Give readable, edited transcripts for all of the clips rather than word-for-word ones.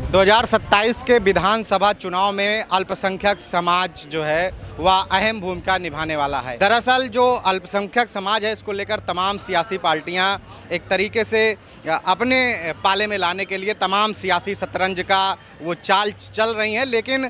2027 के विधानसभा चुनाव में अल्पसंख्यक समाज जो है वह अहम भूमिका निभाने वाला है। दरअसल जो अल्पसंख्यक समाज है इसको लेकर तमाम सियासी पार्टियां एक तरीके से अपने पाले में लाने के लिए तमाम सियासी शतरंज का वो चाल चल रही हैं, लेकिन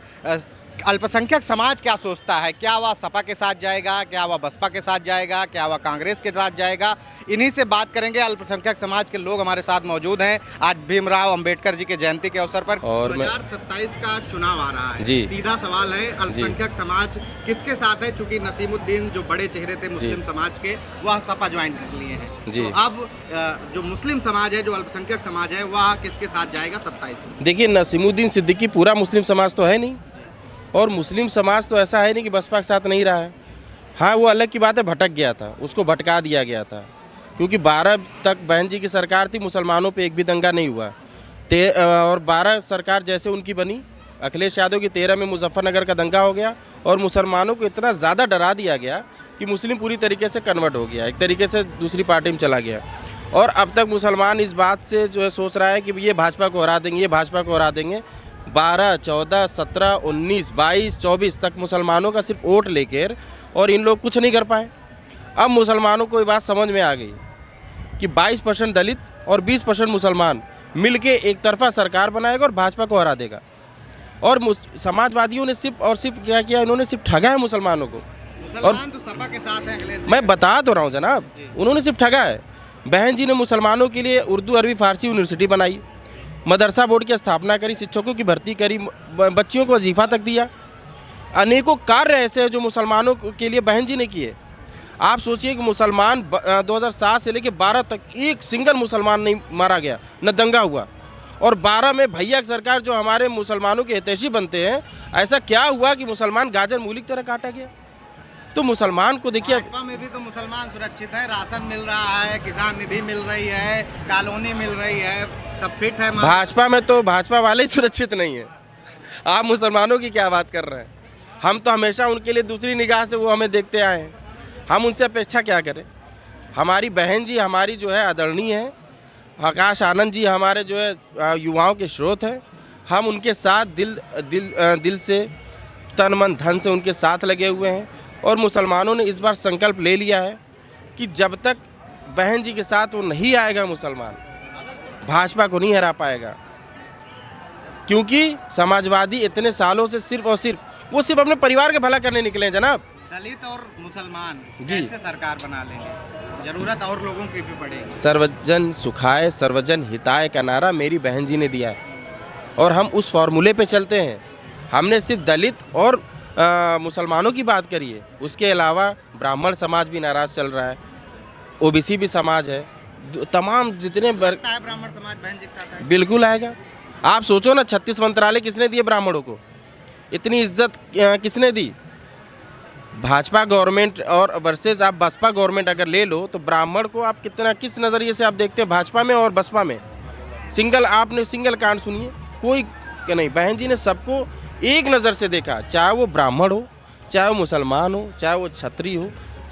अल्पसंख्यक समाज क्या सोचता है? क्या वह सपा के साथ जाएगा, क्या वह बसपा के साथ जाएगा, क्या वह कांग्रेस के साथ जाएगा? इन्हीं से बात करेंगे। अल्पसंख्यक समाज के लोग हमारे साथ मौजूद हैं। आज भीमराव अंबेडकर जी के जयंती के अवसर पर 2027 का चुनाव आ रहा है जी। सीधा सवाल है, अल्पसंख्यक समाज किसके साथ है? चूंकि नसीमुद्दीन जो बड़े चेहरे थे मुस्लिम समाज के, वह सपा ज्वाइन कर लिए हैं जी। तो अब जो मुस्लिम समाज है, जो अल्पसंख्यक समाज है, वह किसके साथ जाएगा 27 में? देखिए, नसीमुद्दीन सिद्दीकी पूरा मुस्लिम समाज तो है नहीं, और मुस्लिम समाज तो ऐसा है नहीं कि बसपा के साथ नहीं रहा है। हाँ, वो अलग की बात है, भटक गया था, उसको भटका दिया गया था, क्योंकि 12 तक बहन जी की सरकार थी, मुसलमानों पे एक भी दंगा नहीं हुआ। और 12 सरकार जैसे उनकी बनी, अखिलेश यादव की 13 में मुजफ्फरनगर का दंगा हो गया और मुसलमानों को इतना ज़्यादा डरा दिया गया कि मुस्लिम पूरी तरीके से कन्वर्ट हो गया, एक तरीके से दूसरी पार्टी में चला गया। और अब तक मुसलमान इस बात से जो है सोच रहा है कि ये भाजपा को हरा देंगे, ये भाजपा को हरा देंगे। 12, 14, 17, 19, 22, 24 तक मुसलमानों का सिर्फ वोट लेकर और इन लोग कुछ नहीं कर पाए। अब मुसलमानों को ये बात समझ में आ गई कि 22% दलित और 20% मुसलमान मिलके एक तरफा सरकार बनाएगा और भाजपा को हरा देगा। और समाजवादियों ने सिर्फ और सिर्फ क्या किया, इन्होंने सिर्फ ठगा है मुसलमानों को। और तो सपा के साथ है, मैं बता तो रहा हूँ जनाब, उन्होंने सिर्फ ठगा है। बहन जी ने मुसलमानों के लिए उर्दू, अरबी, फारसी यूनिवर्सिटी बनाई, मदरसा बोर्ड की स्थापना करी, शिक्षकों की भर्ती करी, बच्चियों को वजीफा तक दिया। अनेकों कार्य ऐसे हैं जो मुसलमानों के लिए बहन जी ने किए। आप सोचिए कि मुसलमान 2007 से लेकर 12 तक एक सिंगल मुसलमान नहीं मारा गया, न दंगा हुआ। और 12 में भैया की सरकार जो हमारे मुसलमानों के हितैषी बनते हैं, ऐसा क्या हुआ कि मुसलमान गाजर मूली की तरह काटा गया? तो मुसलमान को देखिए, भाजपा में भी तो मुसलमान सुरक्षित है, राशन मिल रहा है, किसान निधि मिल रही है, कॉलोनी मिल रही है, सब फिट है। भाजपा में तो भाजपा वाले ही सुरक्षित नहीं है। आप मुसलमानों की क्या बात कर रहे हैं? हम तो हमेशा उनके लिए दूसरी निगाह से वो हमें देखते आए हैं, हम उनसे अपेक्षा क्या करें? हमारी बहन जी हमारी जो है आदरणीय है, आकाश आनंद जी हमारे जो है युवाओं के स्रोत हैं। हम उनके साथ दिल से, तन मन धन से उनके साथ लगे हुए हैं। और मुसलमानों ने इस बार संकल्प ले लिया है कि जब तक बहन जी के साथ वो नहीं आएगा मुसलमान, भाजपा को नहीं हरा पाएगा। क्योंकि समाजवादी इतने सालों से सिर्फ और सिर्फ वो सिर्फ अपने परिवार के भला करने निकले हैं जनाब। दलित और मुसलमान कैसे सरकार बना लेंगे? जरूरत और लोगों की भी पड़ेगी। सर्वजन सुखाय सर्वजन हिताय का नारा मेरी बहन जी ने दिया है और हम उस फॉर्मूले पे चलते हैं। हमने सिर्फ दलित और मुसलमानों की बात करी है, उसके अलावा ब्राह्मण समाज भी नाराज चल रहा है, ओबीसी भी समाज है, तमाम जितने ब्राह्मण समाज बहन जी के साथ है। बिल्कुल आएगा। आप सोचो ना, 36 मंत्रालय किसने दिए ब्राह्मणों को? इतनी इज्जत किसने दी? भाजपा गवर्नमेंट और वर्सेस आप बसपा गवर्नमेंट अगर ले लो तो ब्राह्मण को आप किस नज़रिए से आप देखते हैं भाजपा में और बसपा में? आपने सिंगल कांड सुनिए, कोई नहीं। बहन जी ने सबको एक नज़र से देखा, चाहे वो ब्राह्मण हो, चाहे वो मुसलमान हो, चाहे वो क्षत्रिय हो,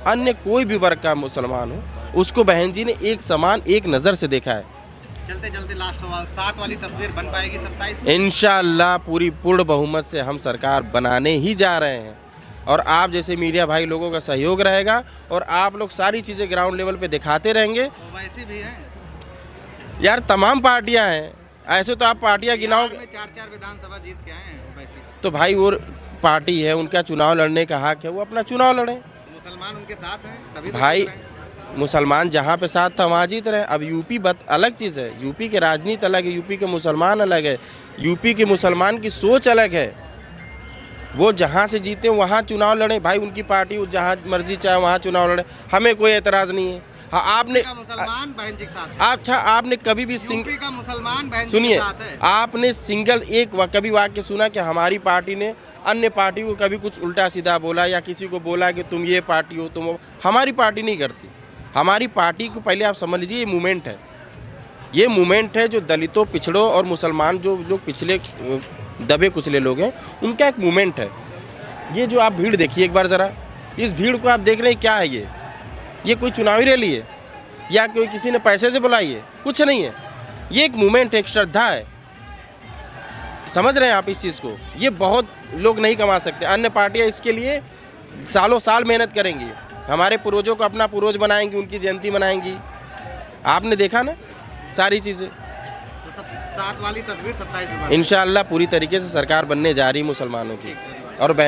अन्य कोई भी वर्ग का मुसलमान हो, उसको बहन जी ने एक समान एक नज़र से देखा है। चलते चलते लास्ट सवाल, 7 वाली तस्वीर बन पाएगी 27 में? इंशाअल्लाह पूरी पूर्ण बहुमत से हम सरकार बनाने ही जा रहे हैं। और आप जैसे मीडिया भाई लोगों का सहयोग रहेगा और आप लोग सारी चीज़ें ग्राउंड लेवल पे दिखाते रहेंगे। वैसे भी है यार, तमाम पार्टियां हैं, ऐसे तो आप पार्टियां गिनाओ। 4 विधानसभा जीत के आए हैं वैसे। तो भाई वो पार्टी है, उनका चुनाव लड़ने का हक है, वो अपना चुनाव लड़ें। मुसलमान उनके साथ हैं तभी भाई, मुसलमान जहाँ पे साथ था वहाँ जीत रहे। अब यूपी अलग चीज़ है, यूपी की राजनीति अलग है, यूपी के मुसलमान अलग है, यूपी के मुसलमान की सोच अलग है। वो जहाँ से जीते वहाँ चुनाव लड़े भाई, उनकी पार्टी वो जहाँ मर्जी चाहे वहाँ चुनाव लड़े, हमें कोई एतराज़ नहीं है। हाँ, आपने मुसलमान बहन जी के साथ अच्छा, आपने कभी भी का मुसलमान बहन सुनिए, आपने सिंगल एक कभी वाक्य सुना कि हमारी पार्टी ने अन्य पार्टी को कभी कुछ उल्टा सीधा बोला या किसी को बोला कि तुम ये पार्टी हो, तुम? हमारी पार्टी नहीं करती। हमारी पार्टी को पहले आप समझ लीजिए, ये मूवमेंट है, ये मूवमेंट है जो दलितों, पिछड़ों और मुसलमान जो लोग पिछले दबे कुचले लोग हैं, उनका एक मूवमेंट है। ये जो आप भीड़ देखिए एक बार ज़रा, इस भीड़ को आप देख रहे हैं, क्या है ये कोई चुनावी रैली है या कोई किसी ने पैसे से बुलाई है? कुछ नहीं है, ये एक मूवमेंट है, एक श्रद्धा है। समझ रहे हैं आप इस चीज़ को? ये बहुत लोग नहीं कमा सकते। अन्य पार्टियां इसके लिए सालों साल मेहनत करेंगी, हमारे पूर्वजों को अपना पूर्वज बनाएंगी, उनकी जयंती मनाएंगी। आपने देखा ना सारी चीज़ें। तो 7 वाली तस्वीर 27 में इंशाअल्लाह पूरी तरीके से सरकार बनने जा रही मुसलमानों की और